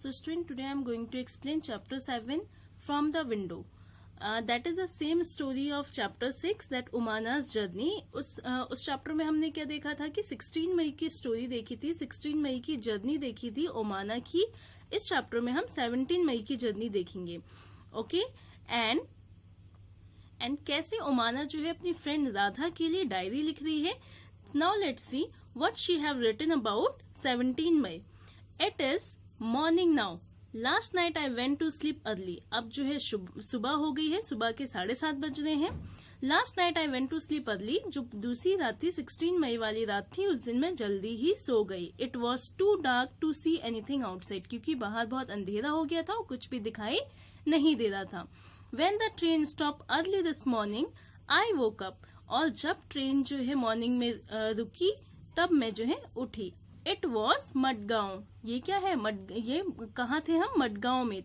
So student, today I am going to explain chapter 7 from the window. That is the same story of chapter 6 that Umana's journey. उस chapter में हमने क्या देखा था कि 16 मई की स्टोरी देखी थी, 16 मई की जर्नी देखी थी उमाना की. इस चैप्टर में हम 17 मई की जर्नी देखेंगे. ओके एंड कैसे उमाना जो है अपनी फ्रेंड राधा के लिए डायरी लिख रही है. Now let's see what she have written about 17 May. It is morning now. Last night I went to sleep early. अब जो है सुबह हो गई है, सुबह के 7:30 बज रहे हैं. Last night I went to sleep early. जो दूसरी रात थी, 16 मई वाली रात थी, उस दिन मैं जल्दी ही सो गई. It was too dark to see anything outside. क्योंकि बाहर बहुत अंधेरा हो गया था और कुछ भी दिखाई नहीं दे रहा था. When the train stop early this morning I woke up. और जब ट्रेन जो है मॉर्निंग में रुकी तब मैं जो है उठी. It was Madgaon. ये क्या है? ये कहाँ थे हम? मडगांव में.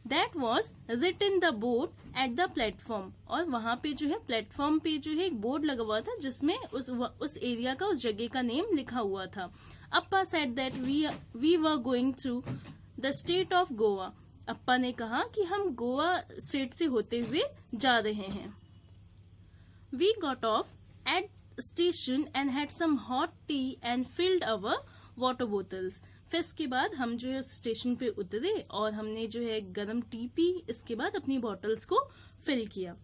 That was written the board at the platform. और वहां पे जो है प्लेटफॉर्म पे जो है एक बोर्ड लगा हुआ था जिसमें उस एरिया का, उस जगह का नेम लिखा हुआ था. Appa said that we were going through the state of Goa. Appa ने कहा कि हम गोवा स्टेट से होते हुए जा रहे हैं. We got off at station and had some hot tea and filled our water bottles. फिर इसके बाद हम जो है स्टेशन पे उतरे और हमने जो है गर्म टी पी. इसके बाद अपनी बॉटल्स को फिल किया.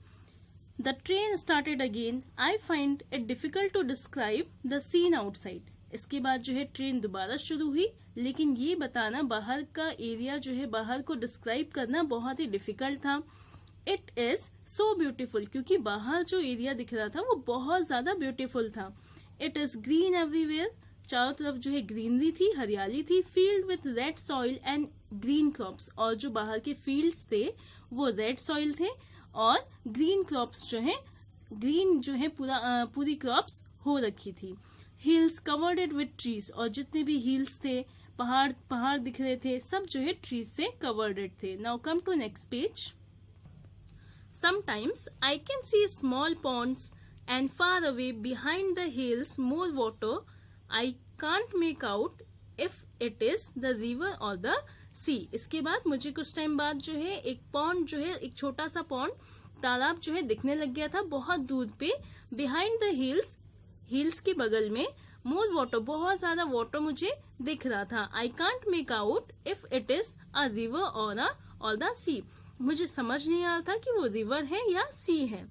The train started again. I find it difficult to describe the scene outside. इसके बाद जो है ट्रेन दोबारा शुरू हुई, लेकिन ये बताना, बाहर का एरिया जो है, बाहर को डिस्क्राइब करना बहुत ही डिफिकल्ट था. It is so beautiful. क्योंकि बाहर जो एरिया दिख रहा था वो बहुत ज्यादा ब्यूटिफुल था. It is green everywhere. चारों तरफ जो है ग्रीनरी थी, हरियाली थी. Field with red soil and green crops. और जो बाहर के फील्ड्स थे वो रेड सॉइल थे और ग्रीन क्रॉप्स जो है, ग्रीन जो है पूरी क्रॉप्स हो रखी थी. Hills covered it with trees. और जितने भी हिल्स थे, पहाड़ दिख रहे थे, सब जो है ट्रीज से कवर्ड इट थे. Now come to next page. Sometimes I can see small ponds and far away behind the hills more water. I can't make out if it is the river or the sea. इसके बाद मुझे कुछ time बाद जो है एक pond जो है, एक छोटा सा पॉन्ड, तालाब जो है दिखने लग गया था बहुत दूर पे. बिहाइंड द हिल्स, हिल्स के बगल में, मोर वाटर, बहुत ज्यादा वाटर मुझे दिख रहा था. I can't make out if it is a river और द सी. मुझे समझ नहीं आ रहा था कि वो रिवर है या सी है.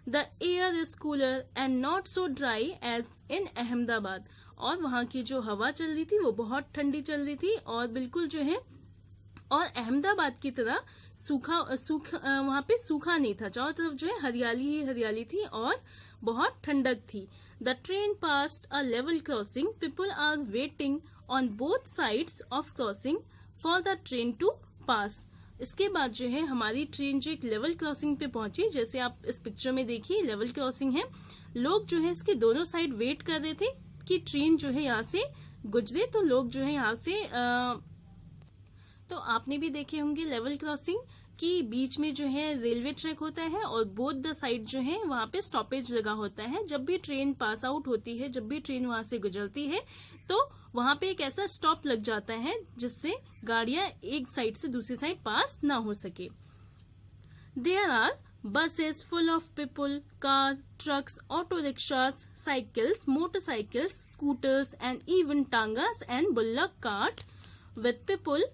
The air is cooler and not so dry as in Ahmedabad. और वहां की जो हवा चल रही थी वो बहुत ठंडी चल रही थी और बिल्कुल जो है, और अहमदाबाद की तरह वहां पे सूखा नहीं था. चारों तरफ जो है हरियाली ही हरियाली थी और बहुत ठंडक थी. The train passed a level crossing. People are waiting on both sides of crossing for the train to pass. इसके बाद जो है हमारी ट्रेन जो एक लेवल क्रॉसिंग पे पहुंची. जैसे आप इस पिक्चर में देखिए, लेवल क्रॉसिंग है. लोग जो है इसके दोनों साइड वेट कर रहे थे कि ट्रेन जो है यहाँ से गुजरे. तो लोग जो है यहाँ से तो आपने भी देखे होंगे लेवल क्रॉसिंग कि बीच में जो है रेलवे ट्रैक होता है और बोथ द साइड जो है वहां पे स्टॉपेज लगा होता है. जब भी ट्रेन पास आउट होती है, जब भी ट्रेन वहां से गुजरती है, तो वहां पे एक ऐसा स्टॉप लग जाता है जिससे गाड़ियां एक साइड से दूसरी साइड पास ना हो सके. There are buses full of people, car, trucks, auto rickshaws, cycles, motorcycles, scooters and even tangas and bullock cart with people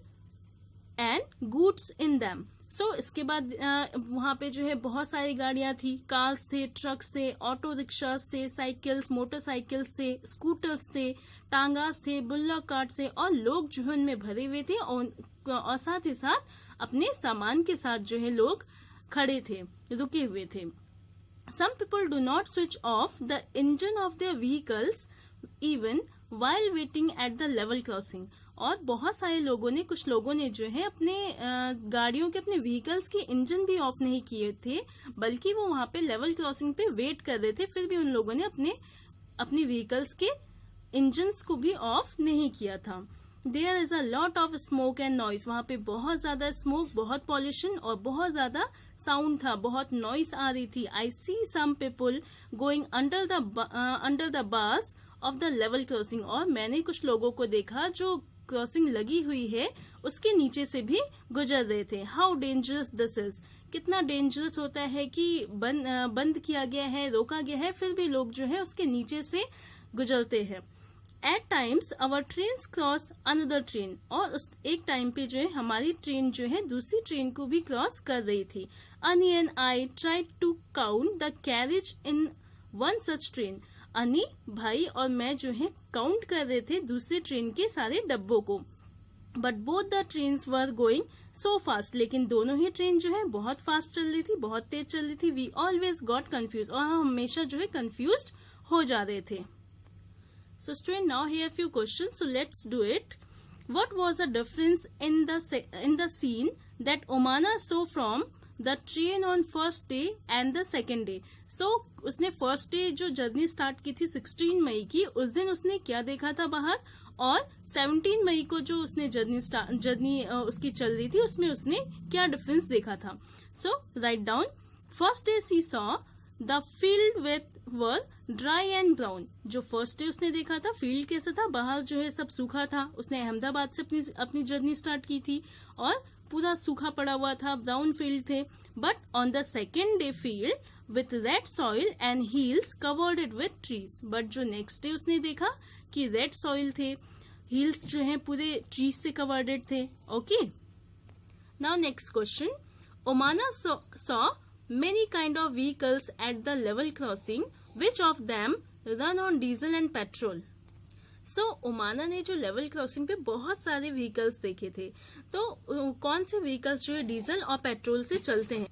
and goods in them. So इसके बाद वहां पे जो है बहुत सारी गाड़ियां थी. कार्स थे, ट्रक्स थे, ऑटो रिक्शास थे, साइकिल्स, मोटरसाइकिल्स थे, स्कूटर्स थे, टांगास थे, बुल्लॉक कार्ट थे और लोग जो है उनमें भरे हुए थे और साथ ही साथ अपने सामान के साथ जो है लोग खड़े थे, रुके हुए थे. Some people do not switch off the engine of their vehicles even while waiting at the level crossing. और बहुत सारे लोगों ने, कुछ लोगों ने जो है अपने गाड़ियों के, अपने व्हीकल्स के इंजन भी ऑफ नहीं किए थे, बल्कि वो वहां पे लेवल क्रॉसिंग पे वेट कर रहे थे. फिर भी उन लोगों ने अपने व्हीकल्स के इंजन्स को भी ऑफ नहीं किया था. There is a lot of smoke and noise. वहां पे बहुत ज्यादा स्मोक, बहुत पॉल्यूशन और बहुत ज्यादा साउंड था, बहुत नॉइज आ रही थी. I see some people going under the bars of the level crossing. और मैंने कुछ लोगों को देखा जो क्रॉसिंग लगी हुई है उसके नीचे से भी गुजर रहे थे। हाउ डेंजरस दिस इज, कितना डेंजरस होता है कि बंद किया गया है, रोका गया है, फिर भी लोग जो है उसके नीचे से गुजरते हैं। At times our train cross another train, और उस एक टाइम पे जो है हमारी ट्रेन जो है दूसरी ट्रेन को भी क्रॉस कर रही थी। Ani and I tried to count the carriage in one such train, Ani, भाई और मैं जो है काउंट कर रहे थे दूसरे ट्रेन के सारे डब्बों को। But both the train were going so fast, लेकिन दोनों ही ट्रेन जो है बहुत फास्ट चल रही थी, बहुत तेज चल रही थी। वी ऑलवेज गॉट कंफ्यूज, और हम हमेशा जो है कंफ्यूज हो जा रहे थे। So student, now here few questions, so let's do it. What was the difference in the scene that Omana saw from the train on first day and the second day? So उसने first day जो journey start की थी 16 मई की, उस दिन उसने क्या देखा था बाहर, और 17 मई को जो उसने जर्नी उसकी चल रही थी उसमें उसने क्या डिफरेंस देखा था। So write down. First day she saw the field with were dry and brown, जो फर्स्ट डे उसने देखा था फील्ड कैसा था, बाहर जो है सब सूखा था। उसने अहमदाबाद से अपनी जर्नी स्टार्ट की थी और पूरा सूखा पड़ा हुआ था, ब्राउन फील्ड थे। But on the second day field with red soil and heels covered it with trees, but जो नेक्स्ट डे उसने देखा कि रेड सॉइल थे, हील्स जो है पूरे ट्रीज से कवर्डेड थे। Okay, now next question. Omana saw many kind of vehicles at the level crossing, which of them run on diesel and petrol? So ओमाना ने जो लेवल क्रॉसिंग पे बहुत सारे व्हीकल्स देखे थे, तो कौन से व्हीकल्स जो है डीजल और पेट्रोल से चलते हैं?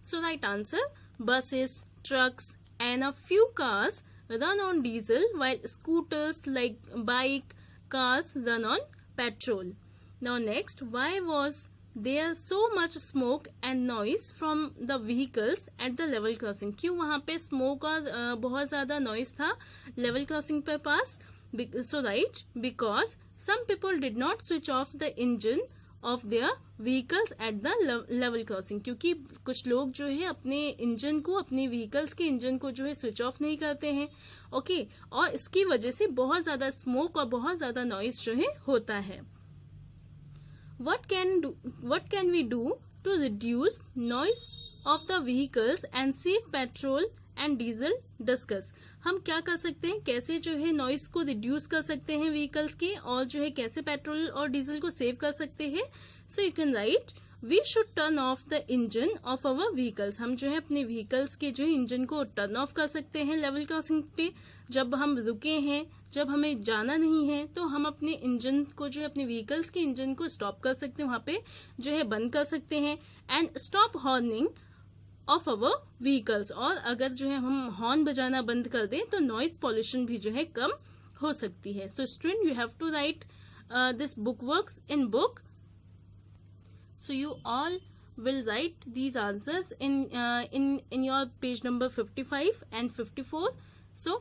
So right answer, buses, trucks and a few cars run on diesel, while scooters like bike, cars run on petrol. Now next, why was there so much smoke and noise from the vehicles at the level crossing? क्यों वहां पे smoke और बहुत ज्यादा noise था level crossing पे पास? So right, because some people did not switch off the engine of their vehicles at the level crossing, क्योंकि कुछ लोग जो है अपने इंजन को, अपने व्हीकल्स के इंजन को जो है स्विच ऑफ नहीं करते हैं। ओके, और इसकी वजह से बहुत ज्यादा स्मोक और बहुत ज्यादा नॉइज जो है होता है। What can we do to reduce noise of the vehicles and save petrol and diesel? Discuss. हम क्या कर सकते हैं, कैसे जो है नॉइस को रिड्यूस कर सकते हैं व्हीकल्स के, और जो है कैसे पेट्रोल और डीजल को सेव कर सकते हैं। So you can write, we should turn off the engine off our vehicles. हम जो है अपने व्हीकल्स के जो है इंजन को टर्न ऑफ कर सकते हैं लेवल क्रॉसिंग पे। जब हम रुके हैं, जब हमें जाना नहीं है, तो हम अपने इंजन को जो है अपने व्हीकल्स के इंजन को स्टॉप कर सकते हैं, वहां पे जो है बंद कर सकते हैं। And stop horning of our vehicles, और अगर जो है हम हॉर्न बजाना बंद कर दें तो नॉइज पॉल्यूशन भी जो है कम हो सकती है। So student, you have to write this book works in book. So you all will write these answers in your page number 55 and 54. So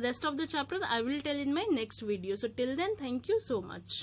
rest of the chapter I will tell in my next video. So till then, thank you so much.